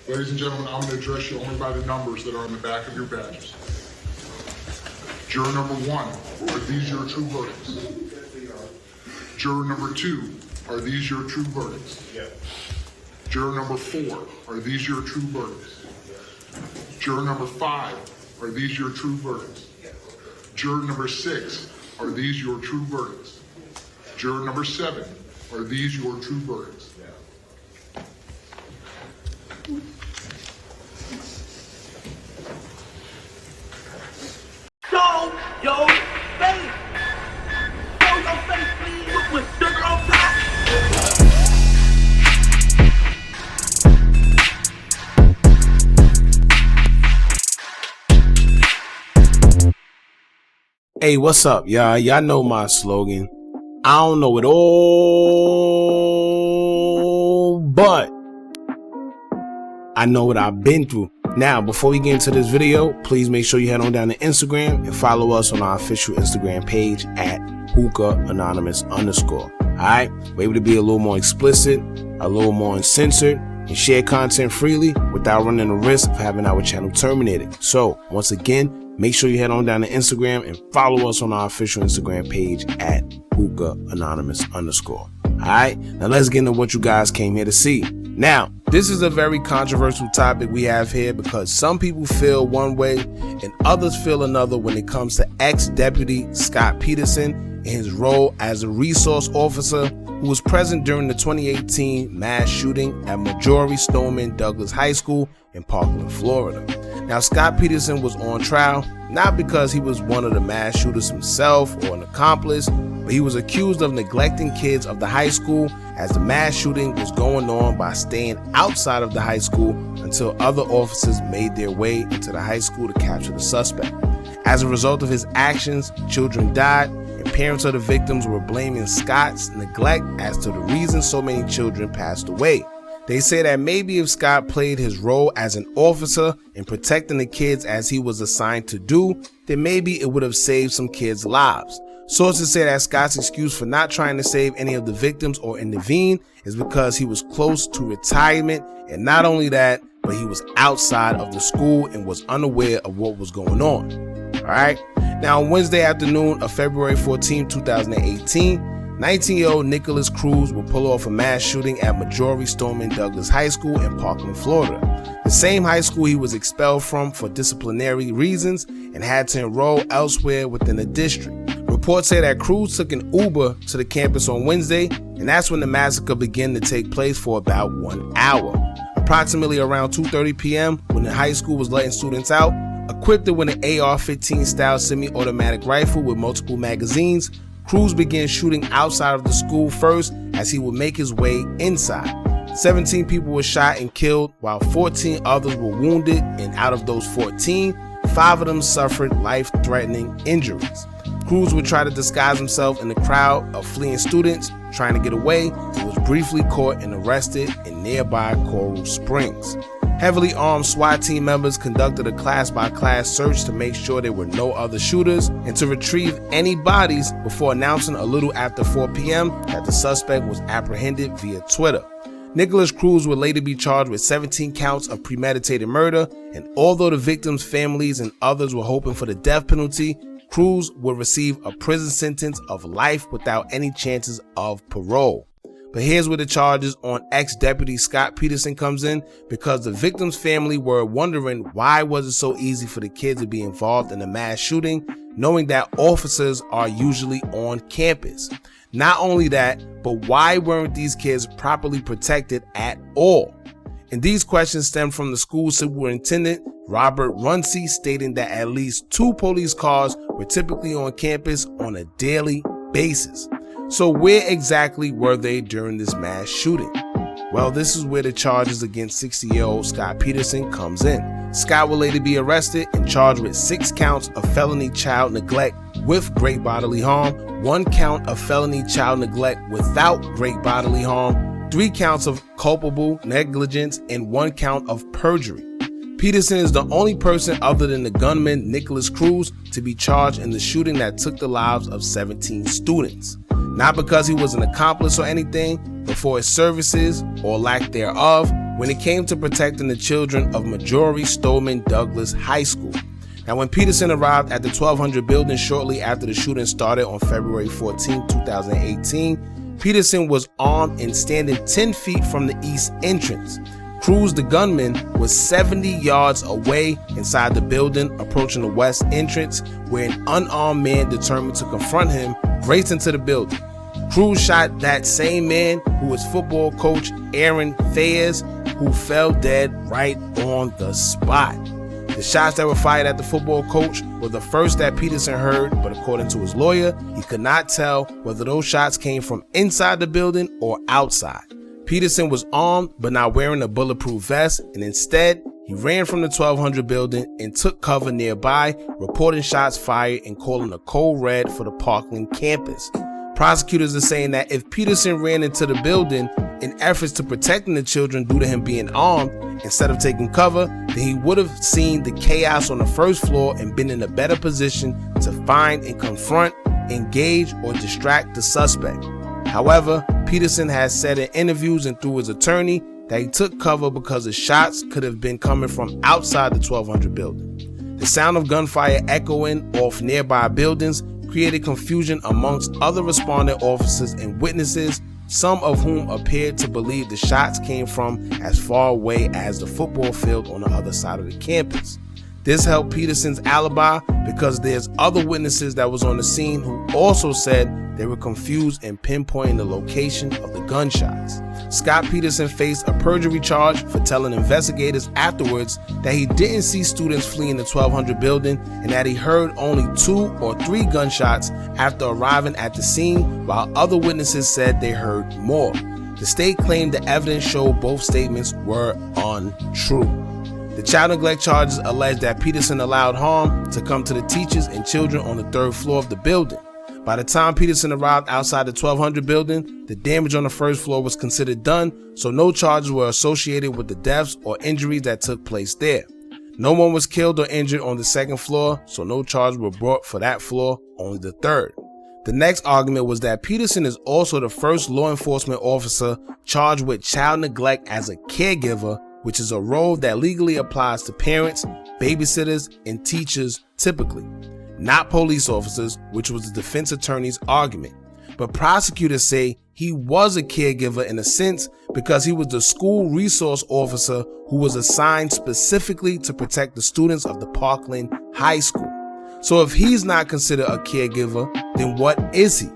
Ladies and gentlemen, I'm going to address you only by the numbers that are on the back of your badges. Juror number 1, are these your true verdicts? Yes, they are. Juror number 2, are these your true verdicts? Yes. Juror number 4, are these your true verdicts? Yes. Juror number 5, are these your true verdicts? Yes. Juror number 6, are these your true verdicts? Juror number 7, are these your true verdicts? Yes. Show your face. Show your face, please, with sugar on top. Hey, what's up, y'all? Y'all know my slogan. I don't know it all, but I know what I've been through. Now, before we get into this video, please make sure you head on down to Instagram and follow us on our official Instagram page at Hookah Anonymous _. Alright, we're able to be a little more explicit, a little more uncensored, and share content freely without running the risk of having our channel terminated. So, once again, make sure you head on down to Instagram and follow us on our official Instagram page at Hookah Anonymous _. Alright, now let's get into what you guys came here to see. Now, this is a very controversial topic we have here because some people feel one way and others feel another when it comes to ex-deputy Scot Peterson and his role as a resource officer who was present during the 2018 mass shooting at Majory Stoneman Douglas High School in Parkland, Florida. Now, Scot Peterson was on trial not because he was one of the mass shooters himself or an accomplice, but he was accused of neglecting kids of the high school as the mass shooting was going on by staying outside of the high school until other officers made their way into the high school to capture the suspect. As a result of his actions, children died, and parents of the victims were blaming Scott's neglect as to the reason so many children passed away. They say that maybe if Scot played his role as an officer in protecting the kids as he was assigned to do, then maybe it would have saved some kids' lives. Sources say that Scott's excuse for not trying to save any of the victims or intervene is because he was close to retirement, and not only that, but he was outside of the school and was unaware of what was going on. Alright, now on Wednesday afternoon of February 14, 2018, 19-year-old Nicholas Cruz will pull off a mass shooting at Majory Stoneman Douglas High School in Parkland, Florida. The same high school he was expelled from for disciplinary reasons and had to enroll elsewhere within the district. Reports say that Cruz took an Uber to the campus on Wednesday, and that's when the massacre began to take place for about 1 hour. Approximately around 2:30 p.m., when the high school was letting students out, equipped with an AR-15 style semi-automatic rifle with multiple magazines, Cruz began shooting outside of the school first as he would make his way inside. 17 people were shot and killed, while 14 others were wounded, and out of those 14, 5 of them suffered life-threatening injuries. Cruz would try to disguise himself in the crowd of fleeing students trying to get away and was briefly caught and arrested in nearby Coral Springs. Heavily armed SWAT team members conducted a class-by-class search to make sure there were no other shooters and to retrieve any bodies before announcing a little after 4 p.m. that the suspect was apprehended via Twitter. Nicholas Cruz would later be charged with 17 counts of premeditated murder, and although the victims' families and others were hoping for the death penalty, Cruz would receive a prison sentence of life without any chances of parole. But here's where the charges on ex-deputy Scot Peterson comes in, because the victim's family were wondering why was it so easy for the kids to be involved in a mass shooting, knowing that officers are usually on campus. Not only that, but why weren't these kids properly protected at all? And these questions stem from the school superintendent, Robert Runcie, stating that at least 2 police cars were typically on campus on a daily basis. So where exactly were they during this mass shooting? Well, this is where the charges against 60-year-old Scot Peterson comes in. Scott will later be arrested and charged with 6 counts of felony child neglect with great bodily harm, 1 count of felony child neglect without great bodily harm, 3 counts of culpable negligence, and 1 count of perjury. Peterson is the only person other than the gunman Nicholas Cruz to be charged in the shooting that took the lives of 17 students. Not because he was an accomplice or anything, but for his services or lack thereof when it came to protecting the children of Majory Stoneman Douglas High School. Now, when Peterson arrived at the 1200 building shortly after the shooting started on February 14, 2018, Peterson was armed and standing 10 feet from the east entrance. Cruz, the gunman, was 70 yards away inside the building, approaching the west entrance, where an unarmed man determined to confront him raced into the building. Cruz shot that same man, who was football coach Aaron Fayez, who fell dead right on the spot. The shots that were fired at the football coach were the first that Peterson heard, but according to his lawyer, he could not tell whether those shots came from inside the building or outside. Peterson was armed but not wearing a bulletproof vest, and instead, he ran from the 1200 building and took cover nearby, reporting shots fired and calling a code red for the Parkland campus. Prosecutors are saying that if Peterson ran into the building in efforts to protecting the children due to him being armed, instead of taking cover, then he would have seen the chaos on the first floor and been in a better position to find and confront, engage, or distract the suspect. However, Peterson has said in interviews and through his attorney that he took cover because the shots could have been coming from outside the 1200 building. The sound of gunfire echoing off nearby buildings created confusion amongst other responding officers and witnesses, some of whom appeared to believe the shots came from as far away as the football field on the other side of the campus. This helped Peterson's alibi because there's other witnesses that was on the scene who also said they were confused in pinpointing the location of the gunshots. Scot Peterson faced a perjury charge for telling investigators afterwards that he didn't see students fleeing the 1200 building and that he heard only 2 or 3 gunshots after arriving at the scene, while other witnesses said they heard more. The state claimed the evidence showed both statements were untrue. The child neglect charges allege that Peterson allowed harm to come to the teachers and children on the 3rd floor of the building. By the time Peterson arrived outside the 1200 building, the damage on the 1st floor was considered done, so no charges were associated with the deaths or injuries that took place there. No one was killed or injured on the 2nd floor, so no charges were brought for that floor, only the 3rd. The next argument was that Peterson is also the first law enforcement officer charged with child neglect as a caregiver, which is a role that legally applies to parents, babysitters, and teachers typically, not police officers, which was the defense attorney's argument. But prosecutors say he was a caregiver in a sense because he was the school resource officer who was assigned specifically to protect the students of the Parkland High School. So if he's not considered a caregiver, then what is he?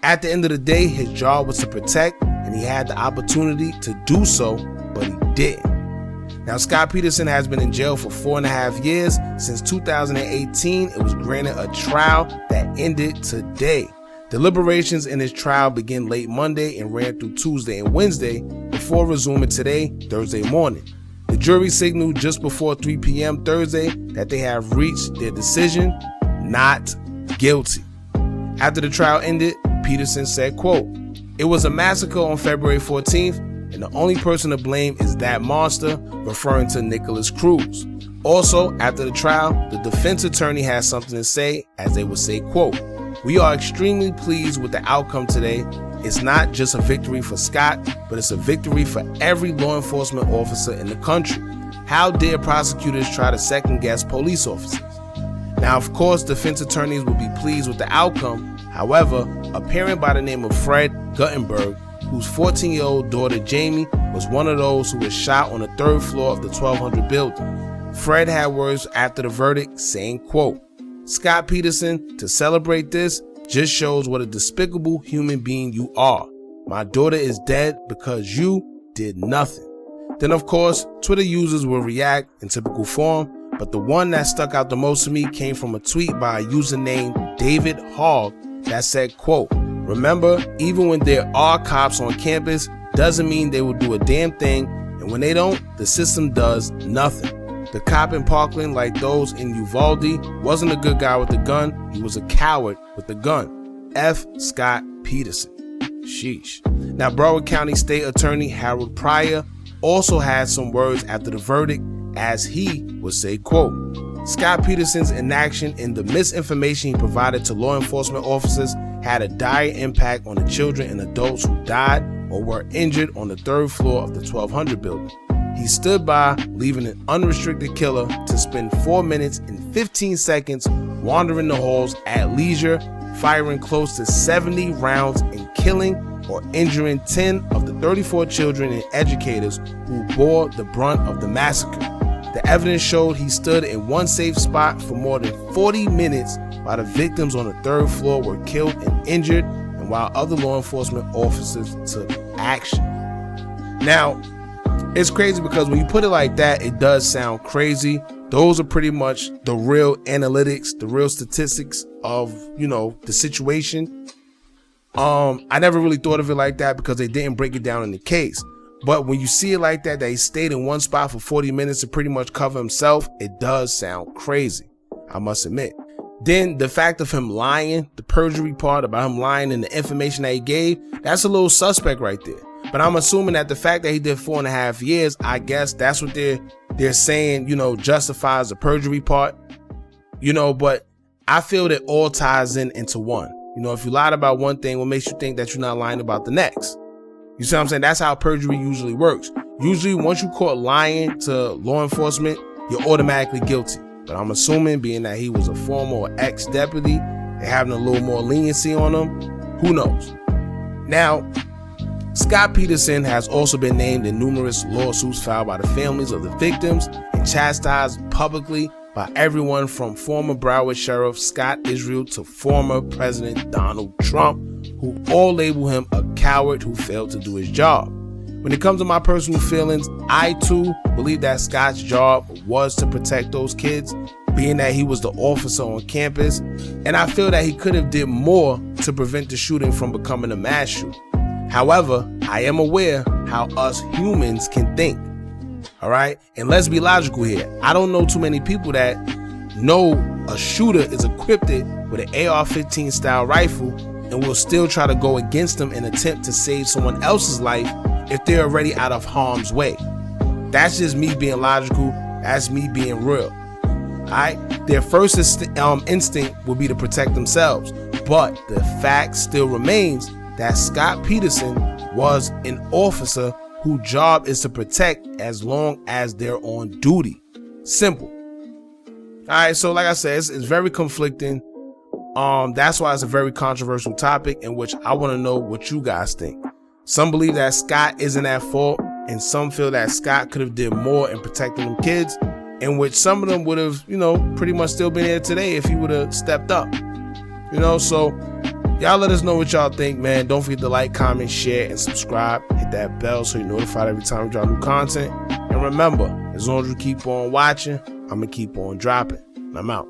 At the end of the day, his job was to protect, and he had the opportunity to do so, but he didn't. Now, Scot Peterson has been in jail for 4.5 years. Since 2018, it was granted a trial that ended today. Deliberations in his trial began late Monday and ran through Tuesday and Wednesday before resuming today, Thursday morning. The jury signaled just before 3 p.m. Thursday that they have reached their decision, not guilty. After the trial ended, Peterson said, quote, "It was a massacre on February 14th, and the only person to blame is that monster," referring to Nicholas Cruz. Also, after the trial, the defense attorney has something to say, as they would say, quote, "We are extremely pleased with the outcome today. It's not just a victory for Scott, but it's a victory for every law enforcement officer in the country. How dare prosecutors try to second guess police officers?" Now, of course, defense attorneys will be pleased with the outcome. However, a parent by the name of Fred Guttenberg, whose 14-year-old daughter Jamie was one of those who was shot on the 3rd floor of the 1200 building. Fred had words after the verdict saying, quote, "Scot Peterson, to celebrate this just shows what a despicable human being you are. My daughter is dead because you did nothing." Then, of course, Twitter users will react in typical form, but the one that stuck out the most to me came from a tweet by a user named David Hogg that said, quote, "Remember, even when there are cops on campus, doesn't mean they will do a damn thing, and when they don't, the system does nothing. The cop in Parkland, like those in Uvalde, wasn't a good guy with a gun, he was a coward with a gun. F. Scot Peterson." Sheesh. Now, Broward County State Attorney Harold Pryor also had some words after the verdict, as he would say, quote, "Scot Peterson's inaction and the misinformation he provided to law enforcement officers had a dire impact on the children and adults who died or were injured on the 3rd floor of the 1200 building. he stood by, leaving an unrestricted killer to spend 4 minutes and 15 seconds wandering the halls at leisure, firing close to 70 rounds and killing or injuring 10 of the 34 children and educators who bore the brunt of the massacre. The evidence showed he stood in one safe spot for more than 40 minutes while the victims on the third floor were killed and injured, and while other law enforcement officers took action. Now, it's crazy because when you put it like that, it does sound crazy. Those are pretty much the real analytics, the real statistics of, the situation. I never really thought of it like that because they didn't break it down in the case. But when you see it like that he stayed in one spot for 40 minutes to pretty much cover himself, it does sound crazy, I must admit. Then the fact of him lying, the perjury part about him lying and the information that he gave, that's a little suspect right there. But I'm assuming that the fact that he did 4.5 years, I guess that's what they're saying, justifies the perjury part. But I feel that all ties into one. If you lied about one thing, what makes you think that you're not lying about the next? You see what I'm saying? That's how perjury usually works. Usually once you caught lying to law enforcement, you're automatically guilty. But I'm assuming, being that he was a former or ex-deputy, they're having a little more leniency on him. Who knows? Now, Scot Peterson has also been named in numerous lawsuits filed by the families of the victims and chastised publicly by everyone from former Broward Sheriff Scott Israel to former President Donald Trump, who all label him a coward who failed to do his job. When it comes to my personal feelings, I too believe that Scott's job was to protect those kids, being that he was the officer on campus, and I feel that he could have did more to prevent the shooting from becoming a mass shooting. However, I am aware how us humans can think. All right. And let's be logical here. I don't know too many people that know a shooter is equipped with an AR-15 style rifle and will still try to go against them and attempt to save someone else's life if they're already out of harm's way. That's just me being logical. That's me being real. All right. Their first instinct would be to protect themselves. But the fact still remains that Scot Peterson was an officer whose job is to protect as long as they're on duty. Simple. All right, so like I said, it's very conflicting. That's why it's a very controversial topic in which I want to know what you guys think. Some believe that Scott isn't at fault, and some feel that Scott could have did more in protecting them kids, in which some of them would have, pretty much still been here today if he would have stepped up. So y'all let us know what y'all think, man. Don't forget to like, comment, share, and subscribe. Hit that bell so you're notified every time we drop new content. And remember, as long as you keep on watching, I'm going to keep on dropping. I'm out.